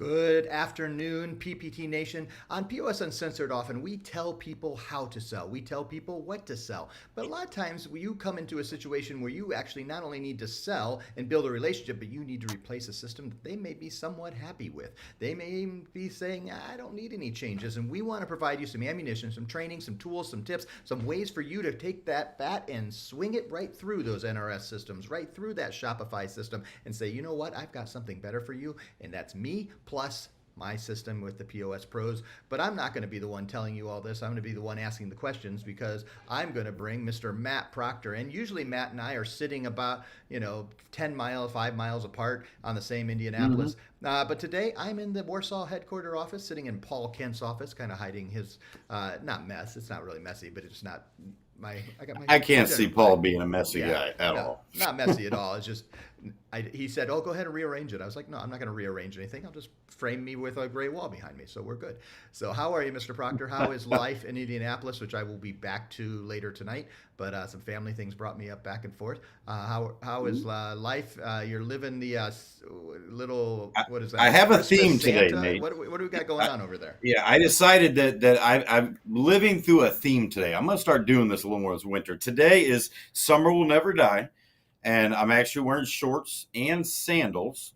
Good afternoon, PPT Nation. On POS Uncensored, often we tell people how to sell. We tell people what to sell. But a lot of times you come into a situation where you actually not only need to sell and build a relationship, but you need to replace a system that they may be somewhat happy with. They may be saying, I don't need any changes. And we want to provide you some ammunition, some training, some tools, some tips, some ways for you to take that bat and swing it right through those NRS systems, right through that Shopify system, and say, you know what, I've got something better for you. And that's me plus my system with the POS Pros. But I'm not going to be the one telling you all this. I'm going to be the one asking the questions because I'm going to bring Mr. Matt Proctor. And usually Matt and I are sitting about, 10 miles, 5 miles apart on the same Indianapolis. But today I'm in the Warsaw headquarter office, sitting in Paul Kent's office, kind of hiding his, not mess. It's not really messy, but it's not I can't see Paul being a messy guy at all. Not messy at all. It's just, he said, go ahead and rearrange it. I was like, no, I'm not going to rearrange anything. I'll just frame me with a gray wall behind me. So we're good. So how are you, Mr. Proctor? How is life in Indianapolis, which I will be back to later tonight? But some family things brought me up back and forth. How is life? You're living the what is that? I have Christmas a theme Santa? today, Nate. What do we got going on over there? Yeah, I decided that I'm living through a theme today. I'm going to start doing this a little more this winter. Today is Summer Will Never Die, and I'm actually wearing shorts and sandals.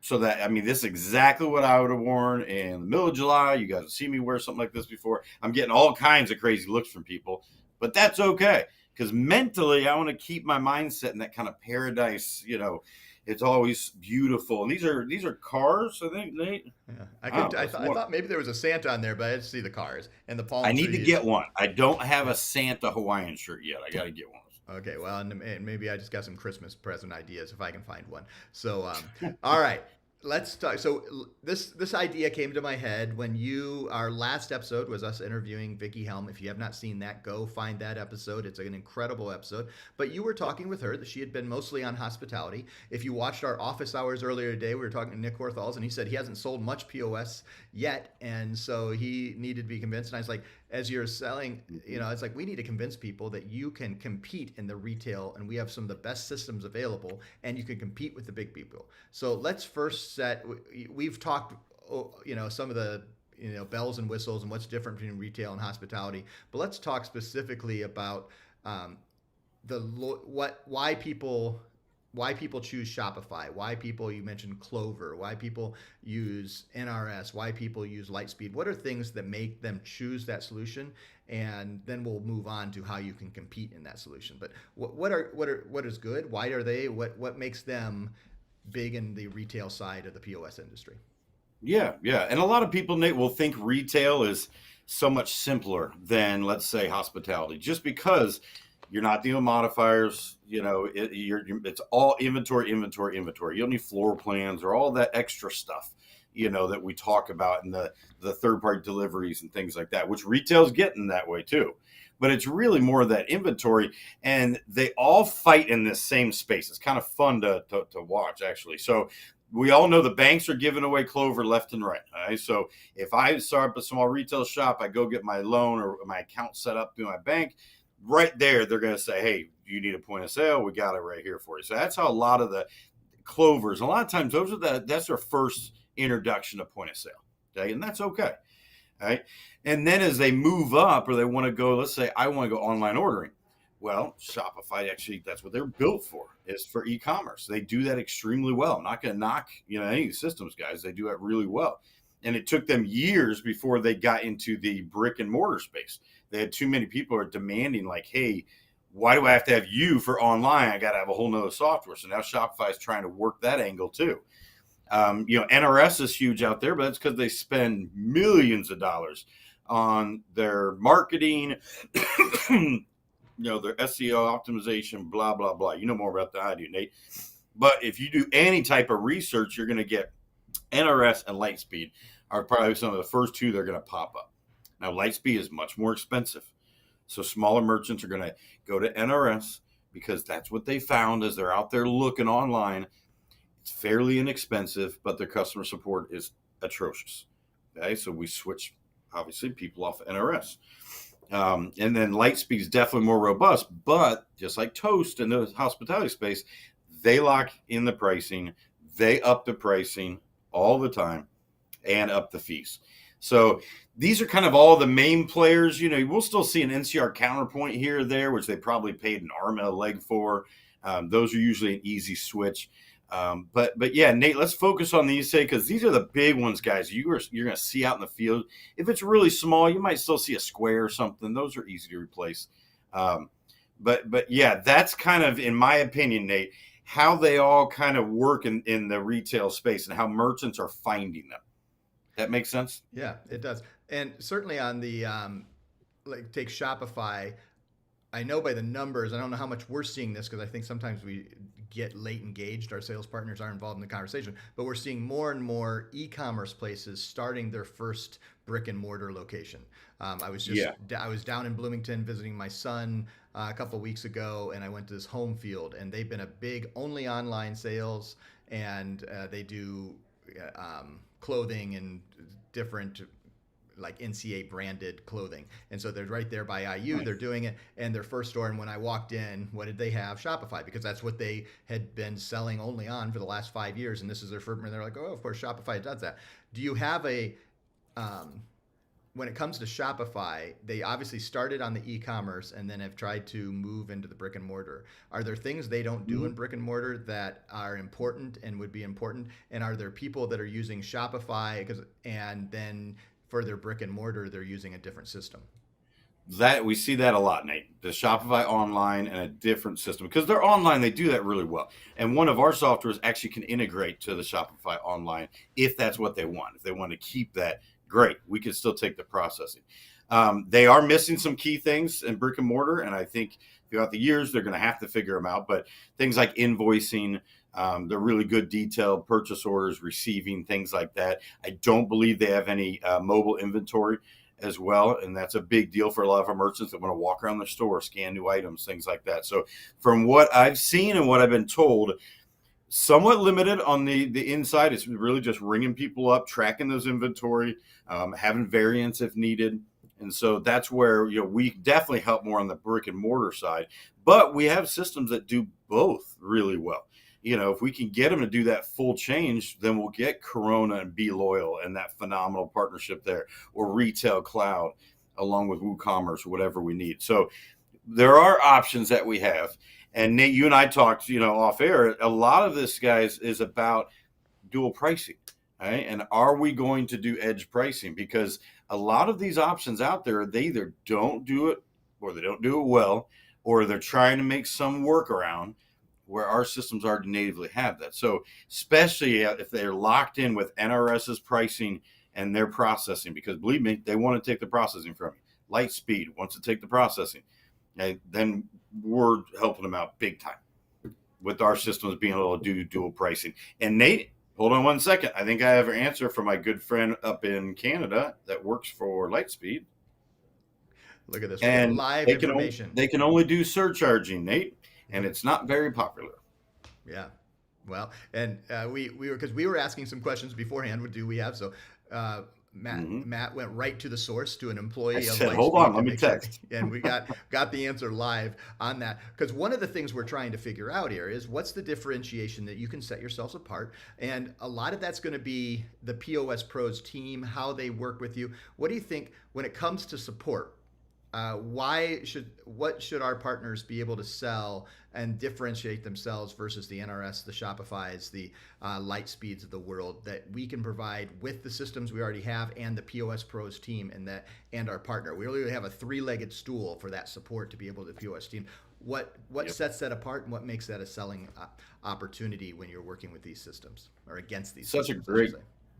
So that, this is exactly what I would have worn in the middle of July. You guys have seen me wear something like this before. I'm getting all kinds of crazy looks from people, but that's okay. Because mentally, I want to keep my mindset in that kind of paradise, it's always beautiful. And these are cars, I think, Nate. Yeah, I thought maybe there was a Santa on there, but I didn't see the cars and the palm trees. I need to get one. I don't have a Santa Hawaiian shirt yet. I got to get one. Okay, well, and maybe I just got some Christmas present ideas if I can find one. So, all right, let's talk. So this idea came to my head when our last episode was us interviewing Vicky Helm. If you have not seen that, go find that episode. It's an incredible episode. But you were talking with her that she had been mostly on hospitality. If you watched our office hours earlier today, we were talking to Nick Horthals, and he said he hasn't sold much POS yet, and so he needed to be convinced. And I was like, as you're selling, it's like we need to convince people that you can compete in the retail, and we have some of the best systems available, and you can compete with the big people. So let's first we've talked, some of the bells and whistles and what's different between retail and hospitality, but let's talk specifically about why people choose Shopify, why people, you mentioned Clover, why people use NRS, why people use Lightspeed. What are things that make them choose that solution? And then we'll move on to how you can compete in that solution. But what is good? Why are they? What makes them big in the retail side of the POS industry? Yeah. And a lot of people, Nate, will think retail is so much simpler than, let's say, hospitality, just because you're not dealing modifiers. It's all inventory. You don't need floor plans or all that extra stuff, that we talk about in the third-party deliveries and things like that, which retail's getting that way too. But it's really more of that inventory, and they all fight in this same space. It's kind of fun to watch, actually. So we all know the banks are giving away Clover left and right. All right? So if I start up a small retail shop, I go get my loan or my account set up through my bank. Right there, they're going to say, hey, you need a point of sale? We got it right here for you. So that's how a lot of the Clovers, a lot of times that's their first introduction to point of sale. Okay? And that's okay. All right. And then as they move up or they want to go, let's say I want to go online ordering. Well, Shopify, actually, that's what they're built for, is for e-commerce. They do that extremely well. I'm not going to knock, any of the systems guys. They do it really well. And it took them years before they got into the brick and mortar space. They had too many people are demanding, like, hey, why do I have to have you for online? I got to have a whole nother software. So now Shopify is trying to work that angle too. NRS is huge out there, but that's because they spend millions of dollars on their marketing, their SEO optimization, blah, blah, blah. You know more about that than I do, Nate. But if you do any type of research, you're going to get NRS and Lightspeed are probably some of the first two that are going to pop up. Now, Lightspeed is much more expensive. So smaller merchants are going to go to NRS because that's what they found as they're out there looking online. It's fairly inexpensive, but their customer support is atrocious. Okay, so we switch, obviously, people off NRS. And then Lightspeed is definitely more robust, but just like Toast in the hospitality space, they lock in the pricing, they up the pricing all the time and up the fees. So these are kind of all the main players. We'll still see an NCR counterpoint here or there, which they probably paid an arm and a leg for. Those are usually an easy switch. But yeah, Nate, let's focus on these, because these are the big ones, guys. You're going to see out in the field. If it's really small, you might still see a square or something. Those are easy to replace. But yeah, that's kind of, in my opinion, Nate, how they all kind of work in the retail space and how merchants are finding them. That makes sense? Yeah, it does. And certainly on the like take Shopify, I know by the numbers, I don't know how much we're seeing this because I think sometimes we get late engaged. Our sales partners are involved in the conversation, but we're seeing more and more e-commerce places starting their first brick and mortar location. I was down in Bloomington visiting my son a couple of weeks ago, and I went to this home field, and they've been a big only online sales, and they do clothing and different like NCA branded clothing. And so they're right there by IU, they're doing it. And their first store, and when I walked in, what did they have? Shopify, because that's what they had been selling only on for the last 5 years. And this is their first, and they're like, oh, of course, Shopify does that. Do you have when it comes to Shopify, they obviously started on the e-commerce and then have tried to move into the brick and mortar. Are there things they don't do in brick and mortar that are important and would be important? And are there people that are using Shopify and then for their brick and mortar, they're using a different system? That we see that a lot, Nate. The Shopify online and a different system, because they're online, they do that really well. And one of our softwares actually can integrate to the Shopify online if that's what they want. If they want to keep that, great. We can still take the processing. They are missing some key things in brick and mortar, and I think throughout the years they're going to have to figure them out. But things like invoicing, they're really good detailed purchase orders, receiving, things like that. I don't believe they have any mobile inventory as well, and that's a big deal for a lot of our merchants that want to walk around the store, scan new items, things like that. So from what I've seen and what I've been told, somewhat limited on the inside. It's really just ringing people up, tracking those inventory, having variants if needed. And so that's where we definitely help more on the brick and mortar side, but we have systems that do both really well. If we can get them to do that full change, then we'll get Corona and Be Loyal and that phenomenal partnership there, or Retail Cloud along with WooCommerce, whatever we need. So there are options that we have. And Nate, you and I talked, off air. A lot of this, guys, is about dual pricing, right? And are we going to do edge pricing? Because a lot of these options out there, they either don't do it, or they don't do it well, or they're trying to make some workaround, where our systems already natively have that. So especially if they're locked in with NRS's pricing and their processing, because believe me, they want to take the processing from you. Lightspeed wants to take the processing. And then we're helping them out big time with our systems being able to do dual pricing. And Nate, hold on one second. I think I have an answer for my good friend up in Canada that works for Lightspeed. Look at this. And live information. They can only do surcharging, Nate, and it's not very popular. Yeah. Well, and we were asking some questions beforehand. What do we have? So Matt went right to the source, to an employee. I said, hold on, let me text. Sure. And we got the answer live on that. Because one of the things we're trying to figure out here is what's the differentiation that you can set yourselves apart. And a lot of that's going to be the POS Pros team, how they work with you. What do you think when it comes to support? What should our partners be able to sell and differentiate themselves versus the NRS, the Shopifys, the Lightspeeds of the world that we can provide with the systems we already have and the POS Pros team and our partner? We really have a three-legged stool for that support to be able to the POS team. What sets that apart, and what makes that a selling opportunity when you're working with these systems or against these systems?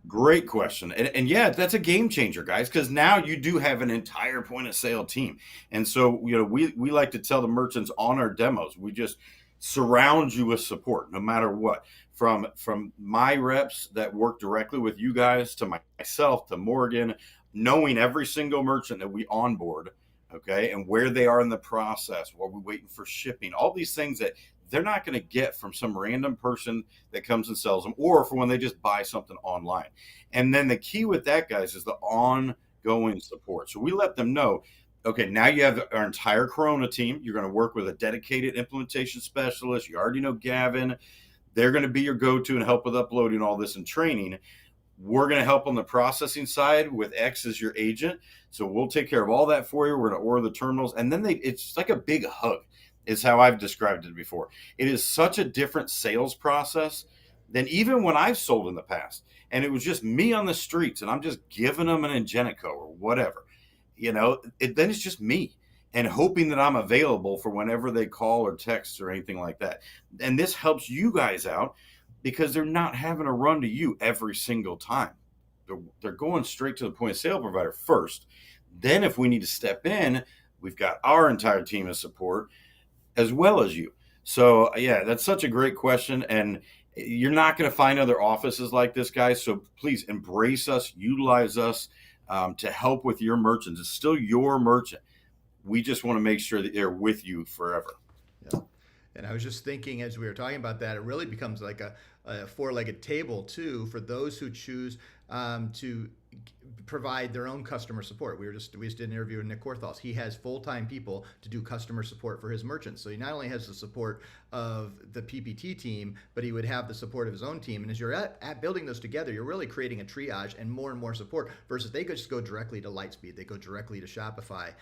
Great question. And yeah, that's a game changer, guys, because now you do have an entire point of sale team. And so, we like to tell the merchants on our demos, we just surround you with support no matter what. From my reps that work directly with you guys to myself, to Morgan, knowing every single merchant that we onboard, okay, and where they are in the process, while we're waiting for shipping, all these things that they're not going to get from some random person that comes and sells them, or for when they just buy something online. And then the key with that, guys, is the ongoing support. So we let them know, okay, now you have our entire Corona team. You're going to work with a dedicated implementation specialist. You already know Gavin. They're going to be your go-to and help with uploading all this and training. We're going to help on the processing side with X as your agent. So we'll take care of all that for you. We're going to order the terminals. And then it's like a big hug, is how I've described it before. It is such a different sales process than even when I've sold in the past. And it was just me on the streets and I'm just giving them an Ingenico or whatever. Then it's just me and hoping that I'm available for whenever they call or text or anything like that. And this helps you guys out because they're not having to run to you every single time. They're going straight to the point of sale provider first. Then if we need to step in, we've got our entire team of support as well as you. So yeah, that's such a great question. And you're not going to find other offices like this, guys. So please embrace us, utilize us to help with your merchants. It's still your merchant. We just want to make sure that they're with you forever. Yeah. And I was just thinking as we were talking about that, it really becomes like a four-legged table too for those who choose to provide their own customer support. We just did an interview with Nick Korthals. He has full-time people to do customer support for his merchants. So he not only has the support of the PPT team, but he would have the support of his own team. And as you're at building those together, you're really creating a triage and more support versus they could just go directly to Lightspeed. They go directly to Shopify.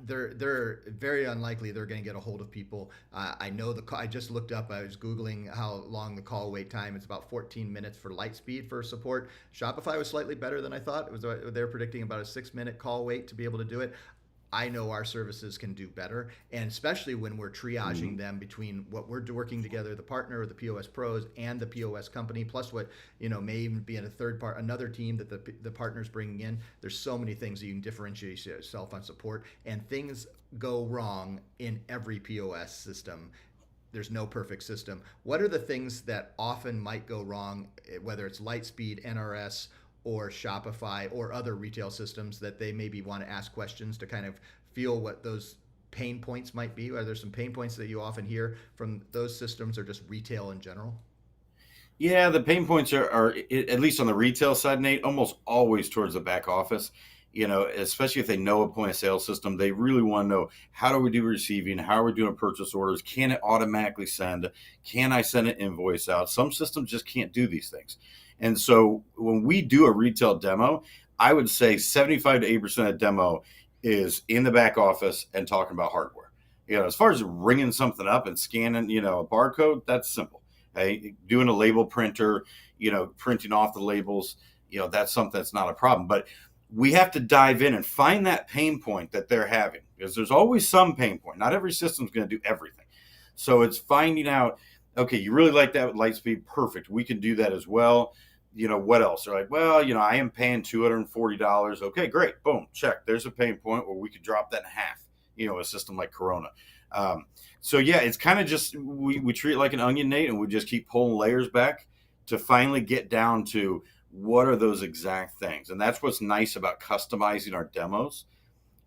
They're very unlikely they're going to get a hold of people. I know I just looked up, I was Googling how long the call wait time. It's about 14 minutes for Lightspeed for support. Shopify was slightly better than I thought. They're predicting about a 6-minute call wait to be able to do it. I know our services can do better, and especially when we're triaging them between what we're working together, the partner or the POS Pros and the POS company, plus what may even be in another team that the partner's bringing in. There's so many things that you can differentiate yourself on support, and things go wrong in every POS system. There's no perfect system. What are the things that often might go wrong, whether it's Lightspeed, NRS, or Shopify or other retail systems that they maybe want to ask questions to kind of feel what those pain points might be? Are there some pain points that you often hear from those systems or just retail in general? Yeah, the pain points are at least on the retail side, Nate, almost always towards the back office. Especially if they know a point of sale system, they really want to know, how do we do receiving? How are we doing purchase orders? Can it automatically send? Can I send an invoice out? Some systems just can't do these things. And so when we do a retail demo, I would say 75 to 80% of demo is in the back office and talking about hardware. As far as ringing something up and scanning, a barcode, that's simple. Hey, doing a label printer, printing off the labels, that's something that's not a problem. But we have to dive in and find that pain point that they're having, because there's always some pain point. Not every system's going to do everything. So it's finding out, okay, you really like that with Lightspeed? Perfect. We can do that as well. What else? They're like, well, I am paying $240. Okay, great. Boom, check. There's a pain point where we could drop that in half, a system like Corona. So yeah, it's kind of just, we treat it like an onion, Nate, and we just keep pulling layers back to finally get down to what are those exact things. And that's what's nice about customizing our demos.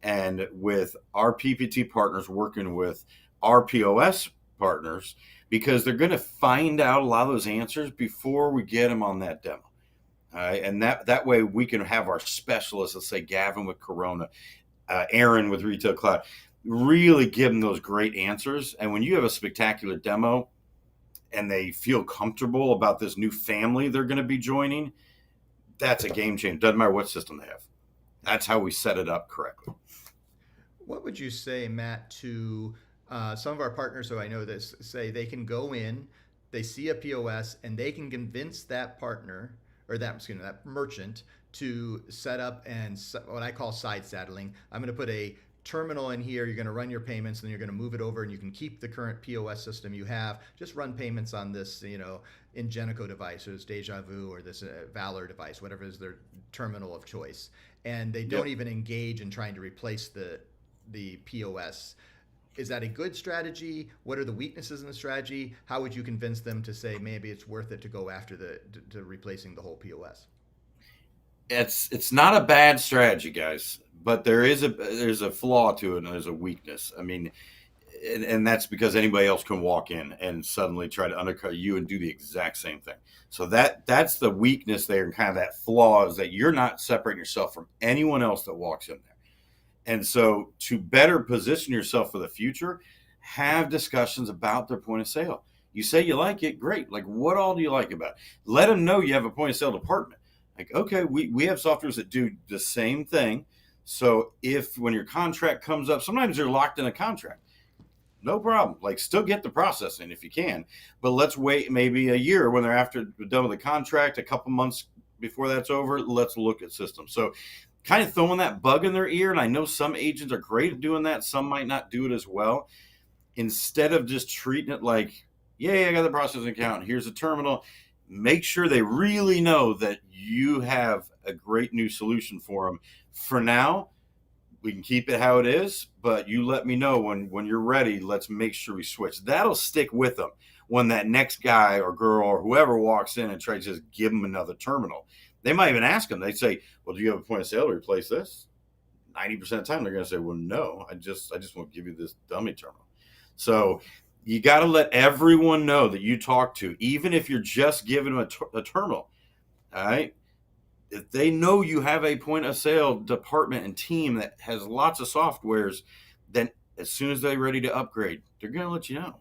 And with our PPT partners working with our POS partners, because they're going to find out a lot of those answers before we get them on that demo. All right. And that way we can have our specialists, let's say Gavin with Corona, Aaron with Retail Cloud, really give them those great answers. And when you have a spectacular demo and they feel comfortable about this new family they're going to be joining, that's a game changer. Doesn't matter what system they have. That's how we set it up correctly. What would you say, Matt, to some of our partners who I know that say they can go in, they see a POS, and they can convince that partner or that merchant to set up and what I call side saddling. I'm going to put a terminal in here, you're going to run your payments, and you're going to move it over, and you can keep the current POS system you have. Just run payments on this, Ingenico device, or this Deja Vu, or this Valor device, whatever is their terminal of choice. And they don't even engage in trying to replace the POS. Is that a good strategy? What are the weaknesses in the strategy? How would you convince them to say maybe it's worth it to go after to replacing the whole POS? It's not a bad strategy, guys, but there's a flaw to it, and there's a weakness. I mean, and that's because anybody else can walk in and suddenly try to undercut you and do the exact same thing. So that's the weakness there, and kind of that flaw is that you're not separating yourself from anyone else that walks in there. And so to better position yourself for the future, have discussions about their point of sale. You say you like it, great. Like, what all do you like about it? Let them know you have a point of sale department. Like, okay, we have softwares that do the same thing. So if when your contract comes up, sometimes you're locked in a contract. No problem. Like, still get the processing if you can, but let's wait maybe a year when they're after done with the contract, a couple months before that's over. Let's look at systems. So, kind of throwing that bug in their ear. And I know some agents are great at doing that. Some might not do it as well. Instead of just treating it like, yeah, I got the processing account. Here's a terminal. Make sure they really know that you have a great new solution for them. For now, we can keep it how it is, but you let me know when you're ready. Let's make sure we switch. That'll stick with them when that next guy or girl or whoever walks in and tries to just give them another terminal. They might even ask them. They say, well, do you have a point of sale to replace this? 90% of the time they're going to say, well, no, I just want to give you this dummy terminal. So you got to let everyone know that you talk to, even if you're just giving them a terminal. All right. If they know you have a point of sale department and team that has lots of softwares, then as soon as they're ready to upgrade, they're going to let you know.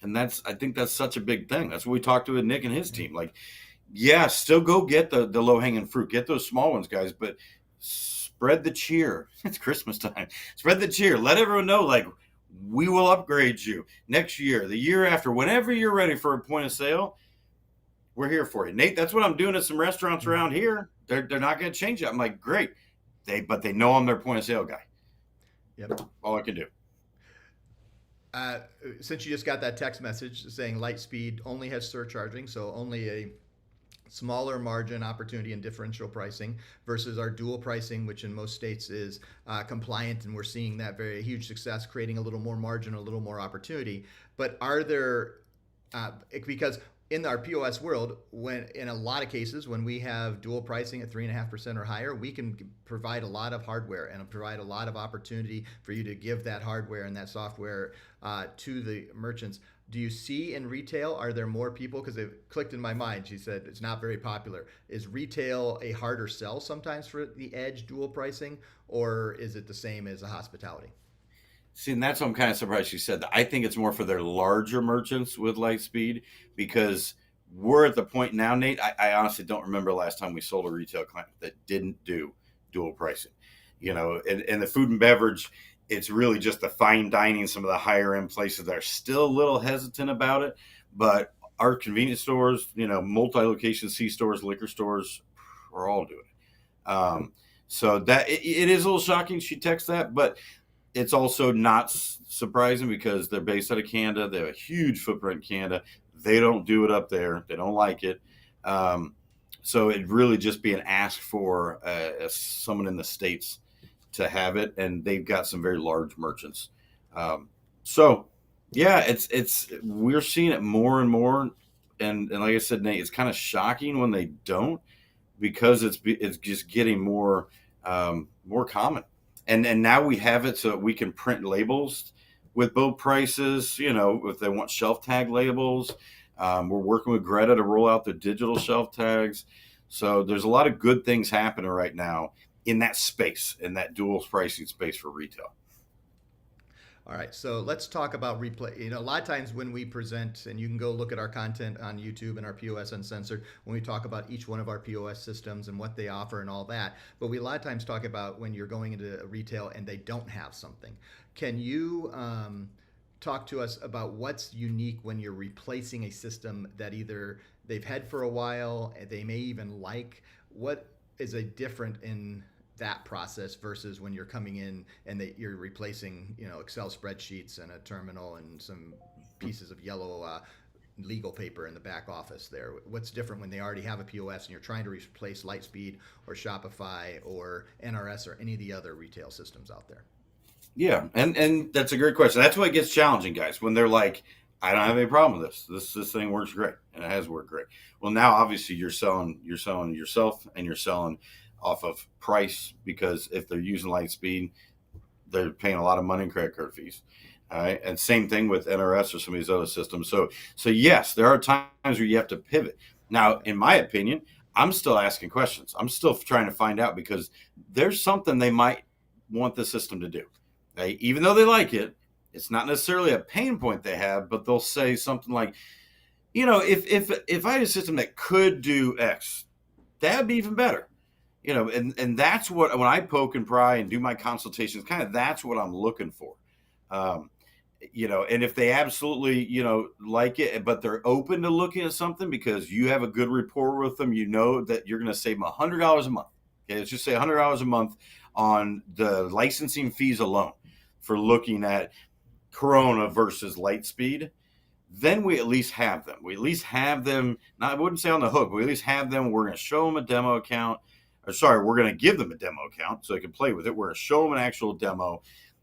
And I think that's such a big thing. That's what we talked to with Nick and his team. Like, yeah, still go get the low hanging fruit, get those small ones, guys, but spread the cheer. It's Christmas time. Spread the cheer. Let everyone know, like, we will upgrade you next year, the year after, whenever you're ready for a point of sale. We're here for you, Nate. That's what I'm doing at some restaurants around here. They're not going to change it. I'm like, great. But they know I'm their point of sale guy. Yep. All I can do. Since you just got that text message saying Lightspeed only has surcharging, so only a smaller margin opportunity and differential pricing versus our dual pricing, which in most states is compliant, and we're seeing that very huge success, creating a little more margin, a little more opportunity. But are there, because in our POS world, when in a lot of cases, when we have dual pricing at 3.5% or higher, we can provide a lot of hardware and provide a lot of opportunity for you to give that hardware and that software to the merchants. Do you see in retail, are there more people? Because it clicked in my mind. She said it's not very popular. Is retail a harder sell sometimes for the edge dual pricing, or is it the same as a hospitality? See, and that's what I'm kind of surprised you said that. I think it's more for their larger merchants with Lightspeed, because we're at the point now, Nate. I honestly don't remember last time we sold a retail client that didn't do dual pricing. In the food and beverage, it's really just the fine dining, some of the higher end places that are still a little hesitant about it. But our convenience stores, multi-location C stores, liquor stores, we're all doing it. So that it is a little shocking she texts that, but it's also not surprising because they're based out of Canada. They have a huge footprint in Canada. They don't do it up there. They don't like it. So it'd really just be an ask for someone in the States to have it. And they've got some very large merchants. So yeah, we're seeing it more and more. And like I said, Nate, it's kind of shocking when they don't, because it's just getting more common. And now we have it so that we can print labels with both prices, if they want shelf tag labels. We're working with Greta to roll out the digital shelf tags. So there's a lot of good things happening right now in that space, in that dual pricing space for retail. All right, so let's talk about replay. A lot of times when we present, and you can go look at our content on YouTube and our POS Uncensored, when we talk about each one of our POS systems and what they offer and all that, but we a lot of times talk about when you're going into retail and they don't have something. Can you talk to us about what's unique when you're replacing a system that either they've had for a while, they may even like? What is a different in that process versus when you're coming in and you're replacing, Excel spreadsheets and a terminal and some pieces of yellow legal paper in the back office there? What's different when they already have a POS and you're trying to replace Lightspeed or Shopify or NRS or any of the other retail systems out there? Yeah, and that's a great question. That's why it gets challenging, guys, when they're like, I don't have any problem with this. This thing works great, and it has worked great. Well, now obviously you're selling yourself, and you're selling off of price, because if they're using Lightspeed, they're paying a lot of money in credit card fees. All right. And same thing with NRS or some of these other systems. So yes, there are times where you have to pivot. Now, in my opinion, I'm still asking questions. I'm still trying to find out, because there's something they might want the system to do. Okay? Even though they like it, it's not necessarily a pain point they have, but they'll say something like, if I had a system that could do X, that'd be even better. And that's what, when I poke and pry and do my consultations, kind of that's what I'm looking for. Um, and if they absolutely, like it, but they're open to looking at something because you have a good rapport with them, that you're going to save them $100 a month. Okay, let's just say $100 a month on the licensing fees alone for looking at Corona versus Lightspeed. Then we at least have them. We at least have them. Not, I wouldn't say on the hook. We at least have them. We're going to show them a demo account. Or sorry, we're going to give them a demo account so they can play with it. We're going to show them an actual demo,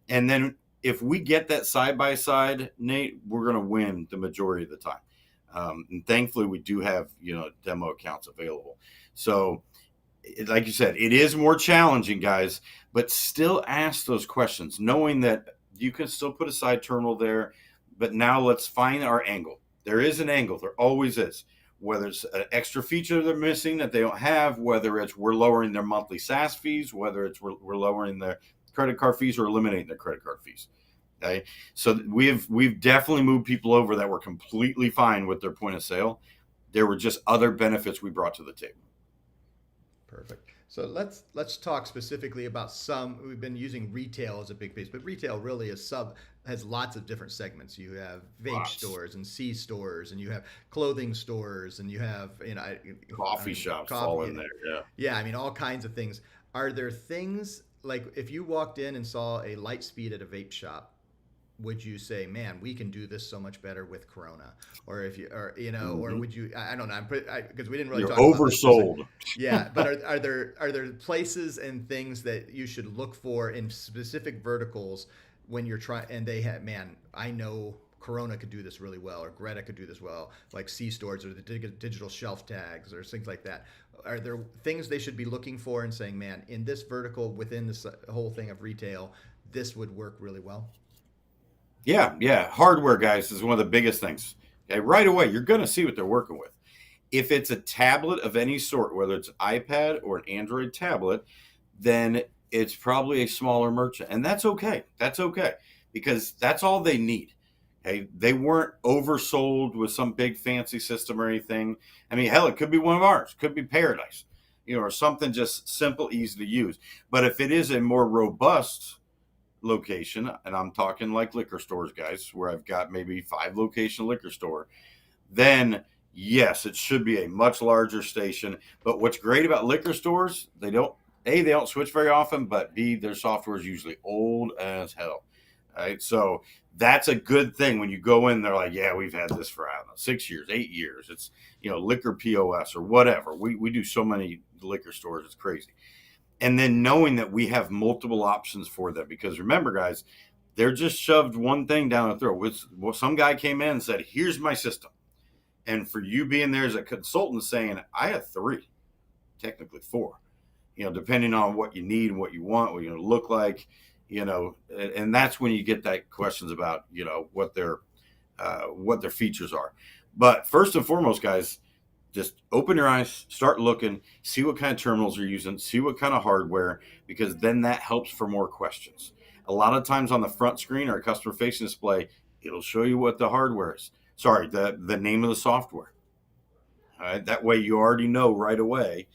and then if we get that side by side, Nate, we're going to win the majority of the time. And thankfully, we do have demo accounts available. So, like you said, it is more challenging, guys, but still ask those questions, knowing that you can still put a side terminal there. But now let's find our angle. There is an angle. There always is. Whether it's an extra feature they're missing that they don't have, whether it's we're lowering their monthly SaaS fees, whether it's we're lowering their credit card fees or eliminating their credit card fees. Okay, so we've definitely moved people over that were completely fine with their point of sale. There were just other benefits we brought to the table. Perfect. So let's talk specifically about some. We've been using retail as a big piece, but retail really has lots of different segments. You have vape stores and C stores, and you have clothing stores, and you have coffee shops all in there. Yeah. Yeah, I mean all kinds of things. Are there things like if you walked in and saw a Lightspeed at a vape shop, would you say, man, we can do this so much better with Corona? Or if you, or or would you? I don't know. Because we didn't really talk about this. Oversold. Yeah, but are there places and things that you should look for in specific verticals when you're trying? And they have, man, I know Corona could do this really well, or Greta could do this well, like C stores or the digital shelf tags or things like that. Are there things they should be looking for and saying, man, in this vertical within this whole thing of retail, this would work really well? Yeah. Hardware, guys, is one of the biggest things. Okay, right away, you're going to see what they're working with. If it's a tablet of any sort, whether it's an iPad or an Android tablet, then it's probably a smaller merchant. And that's okay. That's okay, because that's all they need. Okay, they weren't oversold with some big fancy system or anything. I mean, hell, it could be one of ours. Could be Paradise, or something just simple, easy to use. But if it is a more robust location, and I'm talking like liquor stores, guys, where I've got maybe 5 location liquor store, then yes, it should be a much larger station. But what's great about liquor stores, they don't switch very often, but B, their software is usually old as hell. Right, so that's a good thing. When you go in, they're like, yeah, we've had this for, I don't know, 6 years, 8 years. It's liquor POS or whatever. We do so many liquor stores, it's crazy. And then knowing that we have multiple options for them, because remember, guys, they're just shoved one thing down the throat. Some guy came in and said, here's my system. And for you being there as a consultant saying, I have 3, technically 4, depending on what you need and what you want, what you look like, and that's when you get that questions about, what their features are. But first and foremost, guys, just open your eyes, start looking, see what kind of terminals you're using, see what kind of hardware, because then that helps for more questions. A lot of times on the front screen or a customer facing display, it'll show you what the hardware is. Sorry, the name of the software. All right, that way you already know right away.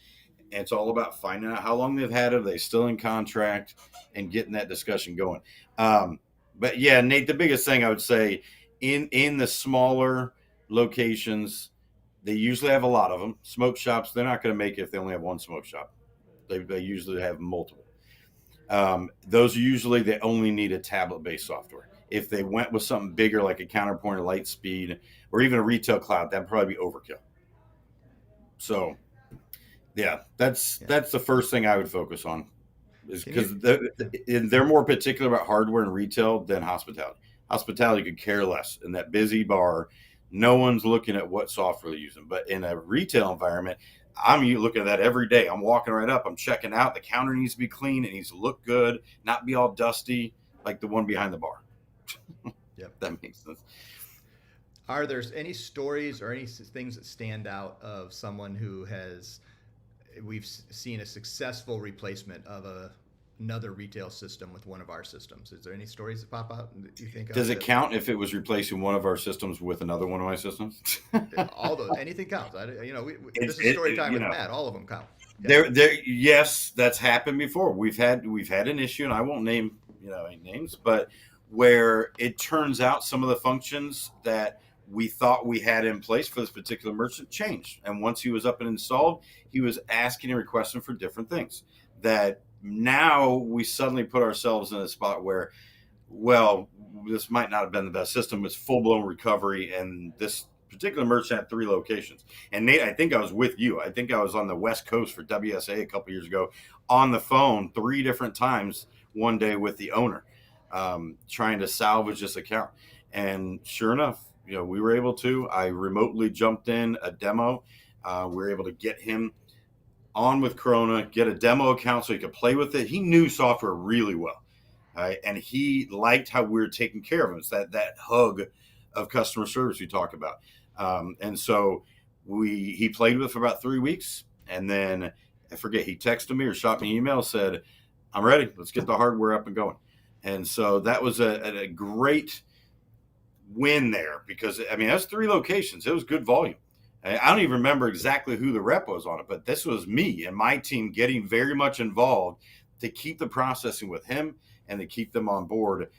And it's all about finding out how long they've had it, are they still in contract, and getting that discussion going. But yeah, Nate, the biggest thing I would say in the smaller locations, they usually have a lot of them. Smoke shops, they're not going to make it if they only have one smoke shop. They usually have multiple. Those usually, they only need a tablet-based software. If they went with something bigger like a Counterpoint or Lightspeed or even a retail cloud, that'd probably be overkill. So, yeah, that's the first thing I would focus on, is because they're more particular about hardware and retail than hospitality. Hospitality could care less. In that busy bar, no one's looking at what software they're using. But in a retail environment, I'm looking at that every day. I'm walking right up. I'm checking out. The counter needs to be clean. It needs to look good, not be all dusty like the one behind the bar. Yep. That makes sense. Are there any stories or any things that stand out of someone who we've seen a successful replacement of a another retail system with one of our systems. Is there any stories that pop out that you think of Does it that? count if it was replacing one of our systems with another one of my systems? All those, anything counts. It's This is story time you with know, Matt. All of them count. Yeah. there yes, that's happened before. We've had an issue, and I won't name any names, but where it turns out some of the functions that we thought we had in place for this particular merchant changed, and once he was up and installed, he was asking and requesting for different things that now we suddenly put ourselves in a spot where, well, this might not have been the best system. It's full blown recovery, and this particular merchant had 3 locations. And Nate, I think I was with you. I think I was on the West Coast for WSA a couple years ago, on the phone 3 different times one day with the owner, trying to salvage this account. And sure enough, we were able to. I remotely jumped in a demo. We were able to get him on with Corona, get a demo account so he could play with it. He knew software really well. And he liked how we were taking care of him. It's that hug of customer service we talk about. And so he played with it for about 3 weeks. And then I forget, he texted me or shot me an email, said, I'm ready. Let's get the hardware up and going. And so that was a great win there, because that's 3 locations. It was good volume. I don't even remember exactly who the rep was on it, but this was me and my team getting very much involved to keep the processing with him and to keep them on board.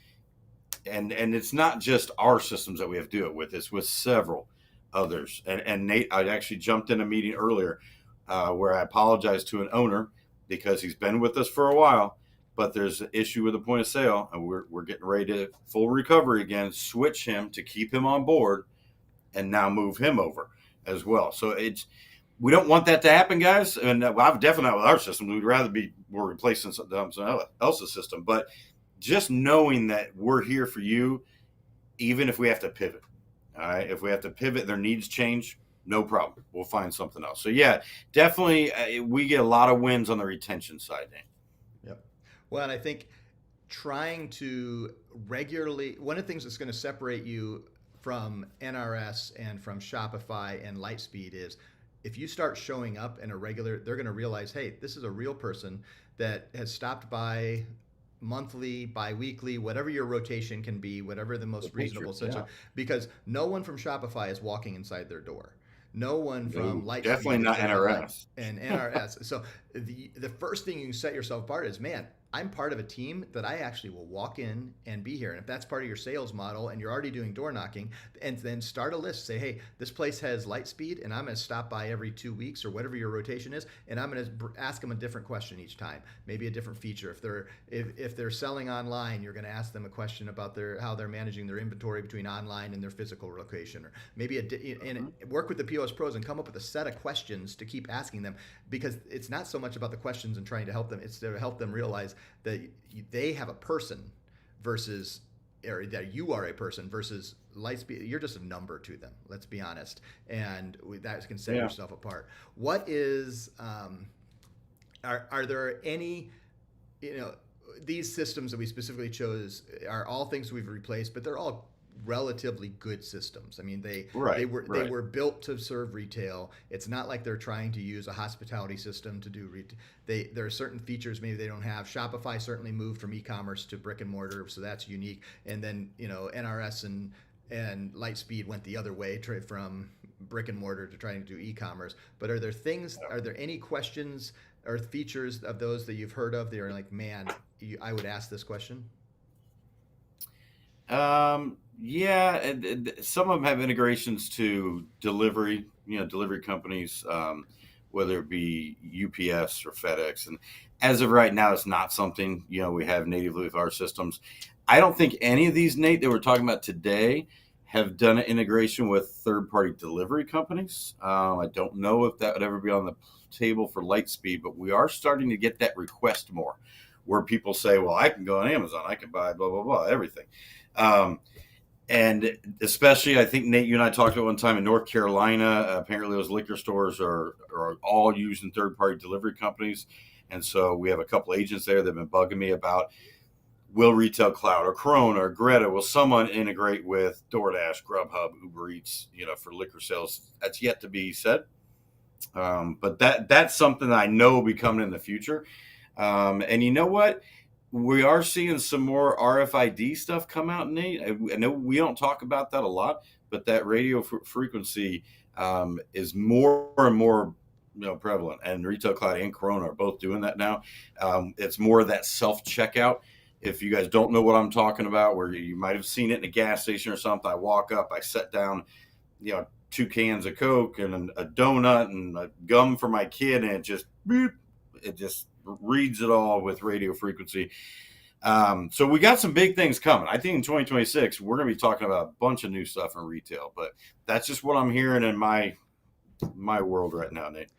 And it's not just our systems that we have to do it with. It's with several others. And Nate, I actually jumped in a meeting earlier where I apologized to an owner because he's been with us for a while, but there's an issue with the point of sale, and we're getting ready to full recovery again, switch him to keep him on board, and now move him over as well. So we don't want that to happen, guys. And I've definitely not with our system. We'd rather we're replacing someone else's system. But just knowing that we're here for you, even if we have to pivot. All right. If we have to pivot, their needs change, no problem. We'll find something else. So yeah, definitely we get a lot of wins on the retention side, Nate. Yep. Well, and I think trying to regularly, one of the things that's going to separate you from NRS and from Shopify and Lightspeed is if you start showing up in a regular, they're going to realize, hey, this is a real person that has stopped by monthly, bi-weekly, whatever your rotation can be, whatever the most reasonable situation, because no one from Shopify is walking inside their door. No one from Lightspeed, definitely not NRS. And NRS. So the first thing you can set yourself apart is, man, I'm part of a team that I actually will walk in and be here. And if that's part of your sales model and you're already doing door knocking, and then start a list, say, hey, this place has Lightspeed and I'm going to stop by every 2 weeks or whatever your rotation is, and I'm going to ask them a different question each time, maybe a different feature. If they're selling online, you're going to ask them a question about how they're managing their inventory between online and their physical location, or maybe and work with the POS Pros and come up with a set of questions to keep asking them, because it's not so much about the questions and trying to help them, it's to help them realize that they have a person versus, or that you are a person versus Lightspeed. You're just a number to them, let's be honest, and that can set yourself apart. What is are there any, these systems that we specifically chose are all things we've replaced, but they're all relatively good systems. I mean, they were built to serve retail. It's not like they're trying to use a hospitality system to do retail. There are certain features maybe they don't have. Shopify certainly moved from e-commerce to brick and mortar, so that's unique. And then NRS and Lightspeed went the other way, from brick and mortar to trying to do e-commerce. But are there any questions or features of those that you've heard of that are like, man, I would ask this question? Yeah, and some of them have integrations to delivery companies, whether it be UPS or FedEx. And as of right now, it's not something, we have natively with our systems. I don't think any of these, Nate, that we're talking about today have done an integration with third-party delivery companies. I don't know if that would ever be on the table for Lightspeed, but we are starting to get that request more, where people say, well, I can go on Amazon, I can buy blah, blah, blah, everything. And especially, I think, Nate, you and I talked about one time in North Carolina, apparently those liquor stores are all using third-party delivery companies. And so we have a couple agents there that have been bugging me about, will Retail Cloud or Corona or Greta, will someone integrate with DoorDash, Grubhub, Uber Eats, for liquor sales? That's yet to be said. But that's something that I know will be coming in the future. And you know what? We are seeing some more RFID stuff come out, Nate. I know we don't talk about that a lot, but that radio frequency is more and more prevalent. And Retail Cloud and Corona are both doing that now. It's more of that self checkout. If you guys don't know what I'm talking about, where you might have seen it in a gas station or something, I walk up, I set down, 2 cans of Coke and a donut and a gum for my kid, and it just beep, it just reads it all with radio frequency. So we got some big things coming. I think in 2026 we're going to be talking about a bunch of new stuff in retail, but that's just what I'm hearing in my world right now, Nate.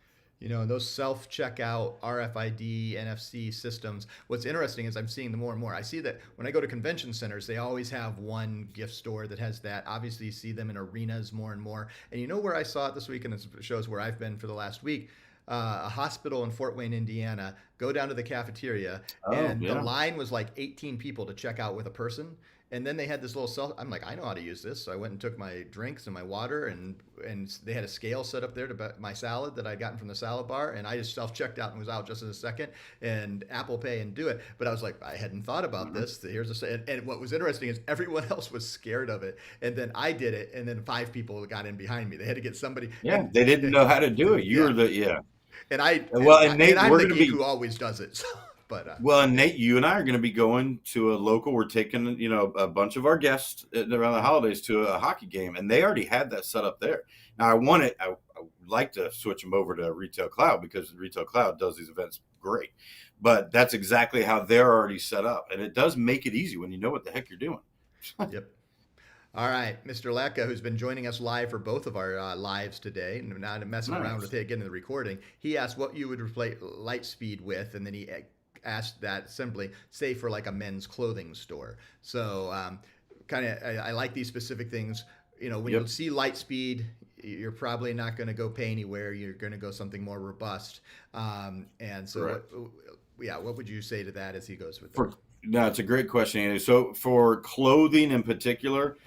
Those self-checkout RFID, NFC systems. What's interesting is I'm seeing them more and more. I see that when I go to convention centers, they always have one gift store that has that. Obviously, you see them in arenas more and more. And you know where I saw it this week, and it shows where I've been for the last week? A hospital in Fort Wayne, Indiana. Go down to the cafeteria, and the line was like 18 people to check out with a person. And then they had this little I'm like, I know how to use this. So I went and took my drinks and my water, and they had a scale set up there to my salad that I'd gotten from the salad bar, and I just self-checked out and was out just in a second, and Apple Pay and do it. But I was like, I hadn't thought about this. And what was interesting is everyone else was scared of it, and then I did it, and then 5 people got in behind me. They had to get somebody. Yeah, they didn't know how to do it. You were And I'm the geek who always does it. So. But well, and Nate, you and I are going to be going to a local. We're taking, a bunch of our guests around the holidays to a hockey game, and they already had that set up there. Now, I would like to switch them over to Retail Cloud because Retail Cloud does these events great. But that's exactly how they're already set up, and it does make it easy when you know what the heck you're doing. Yep. All right, Mr. Lecca, who's been joining us live for both of our lives today, and not messing around with it, getting the recording. He asked what you would replace Lightspeed with, and then he asked that simply, say for like a men's clothing store. So I like these specific things. When you see Lightspeed, you're probably not going to go pay anywhere. You're going to go something more robust. And so, what would you say to that as he goes with that? No, it's a great question, Andy. So for clothing in particular,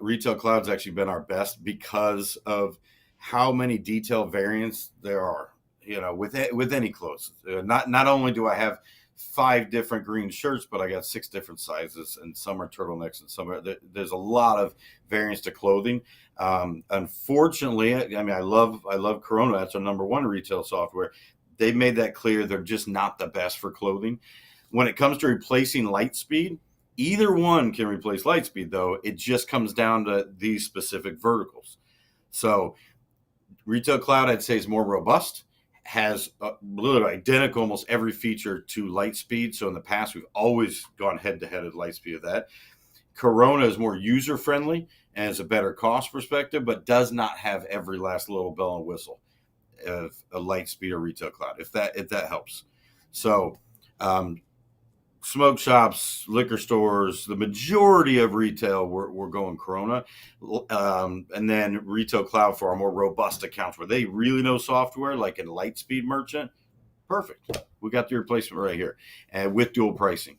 Retail Cloud's actually been our best because of how many detail variants there are. With any clothes. Not only do I have 5 different green shirts, but I got 6 different sizes, and some are turtlenecks, and some are. There's a lot of variants to clothing. Unfortunately, I love Corona. That's our number 1 retail software. They've made that clear. They're just not the best for clothing. When it comes to replacing Lightspeed, either one can replace Lightspeed, though. It just comes down to these specific verticals. So Retail Cloud, I'd say, is more robust. Has literally identical almost every feature to Lightspeed. So in the past, we've always gone head to head with Lightspeed of that. Corona is more user friendly and has a better cost perspective, but does not have every last little bell and whistle of a Lightspeed or Retail Cloud, if that helps. So smoke shops, liquor stores, the majority of retail, we're going Corona. And then Retail Cloud for our more robust accounts where they really know software, like a Lightspeed merchant. Perfect. We got the replacement right here, and with dual pricing.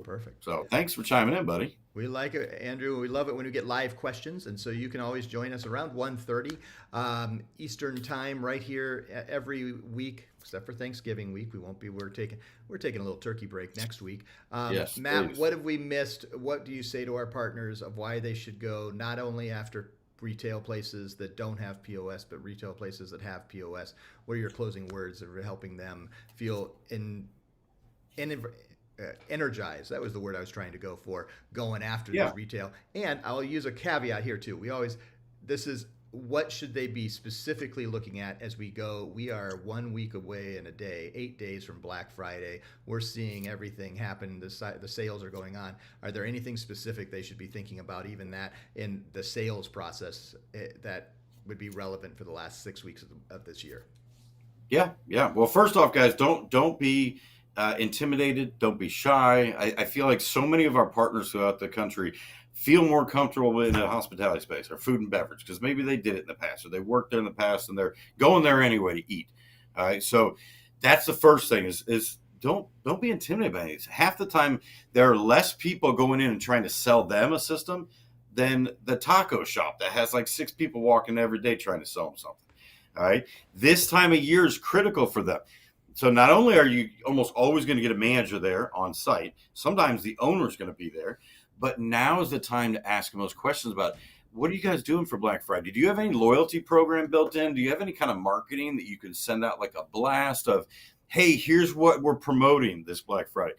Perfect. So thanks for chiming in, buddy. We like it, Andrew. We love it when we get live questions, and so you can always join us around 1:30 Eastern time right here every week, except for Thanksgiving week. We won't be. We're taking a little turkey break next week. Yes, Matt, please. what have we missed? What do you say to our partners of why they should go not only after retail places that don't have POS, but retail places that have POS? What are your closing words that are helping them feel energized? That was the word I was trying to go for, going after this retail. And I'll use a caveat here too. This is what should they be specifically looking at as we go. We are 1 week away in a day, 8 days from Black Friday. We're seeing everything happen. The sales are going on. Are there anything specific they should be thinking about, even that in the sales process, that would be relevant for the last 6 weeks of this year? Yeah. Well, first off, guys, don't be intimidated. Don't be shy. I feel like so many of our partners throughout the country feel more comfortable in a hospitality space or food and beverage because maybe they did it in the past or they worked there in the past and they're going there anyway to eat. All right. So that's the first thing is don't be intimidated by it. Half the time there are less people going in and trying to sell them a system than the taco shop that has like 6 people walking every day trying to sell them something. All right. This time of year is critical for them. So not only are you almost always going to get a manager there on site, sometimes the owner's going to be there, but now is the time to ask them those questions about what are you guys doing for Black Friday? Do you have any loyalty program built in? Do you have any kind of marketing that you can send out like a blast of, hey, here's what we're promoting this Black Friday?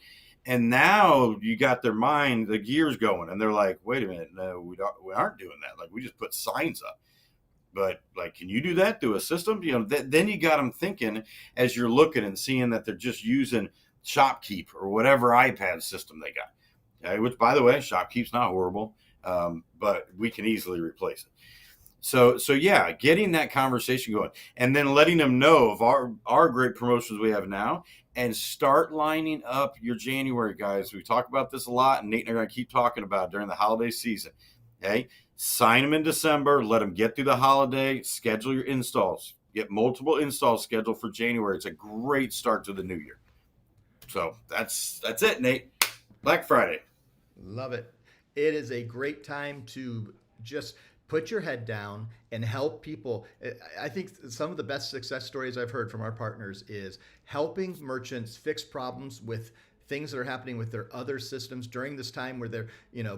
And now you got their mind, the gears going, and they're like, wait a minute, no, we aren't doing that. Like we just put signs up. But like, can you do that through a system? Then you got them thinking as you're looking and seeing that they're just using Shopkeep or whatever iPad system they got. Okay? Which, by the way, Shopkeep's not horrible, but we can easily replace it. So yeah, getting that conversation going and then letting them know of our great promotions we have now and start lining up your January, guys. We talk about this a lot, and Nate and I are going to keep talking about it during the holiday season. Okay. Sign them in December, let them get through the holiday, schedule your installs, get multiple installs scheduled for January. It's a great start to the new year. So that's it, Nate. Black Friday. Love it. It is a great time to just put your head down and help people. I think some of the best success stories I've heard from our partners is helping merchants fix problems with things that are happening with their other systems during this time where they're,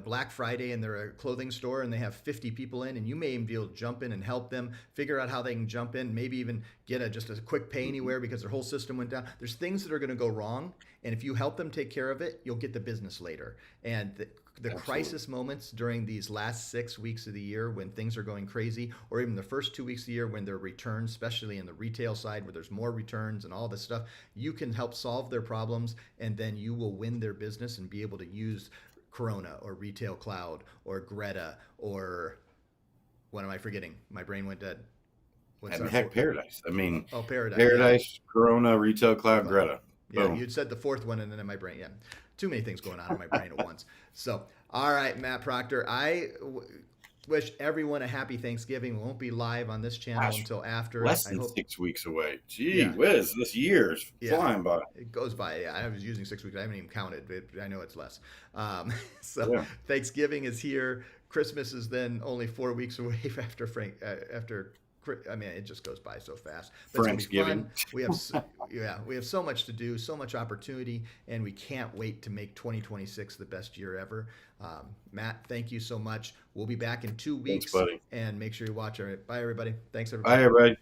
Black Friday and they're a clothing store and they have 50 people in, and you may even be able to jump in and help them figure out how they can jump in, maybe even get just a quick pay anywhere because their whole system went down. There's things that are going to go wrong, and if you help them take care of it, you'll get the business later. And the crisis moments during these last 6 weeks of the year when things are going crazy, or even the first 2 weeks of the year when there are returns, especially in the retail side where there's more returns and all this stuff, you can help solve their problems, and then you will win their business and be able to use Corona or Retail Cloud or Greta or what am I forgetting? My brain went dead. Paradise. I mean, Paradise. Paradise, yeah. Corona, Retail Cloud, Greta. Yeah, you'd said the fourth one, and then in my brain, too many things going on in my brain at once. So, all right, Matt Proctor, I wish everyone a happy Thanksgiving. We won't be live on this channel until after. Less than 6 weeks away. Gee whiz, this year's flying by. It goes by. Yeah, I was using 6 weeks. I haven't even counted, but I know it's less. Thanksgiving is here. Christmas is then only 4 weeks away after it just goes by so fast. But it's gonna be fun. We have so much to do, so much opportunity, and we can't wait to make 2026 the best year ever. Matt, thank you so much. We'll be back in 2 weeks. Thanks, buddy. And make sure you watch it. Bye, everybody. Thanks, everybody. Bye, everybody.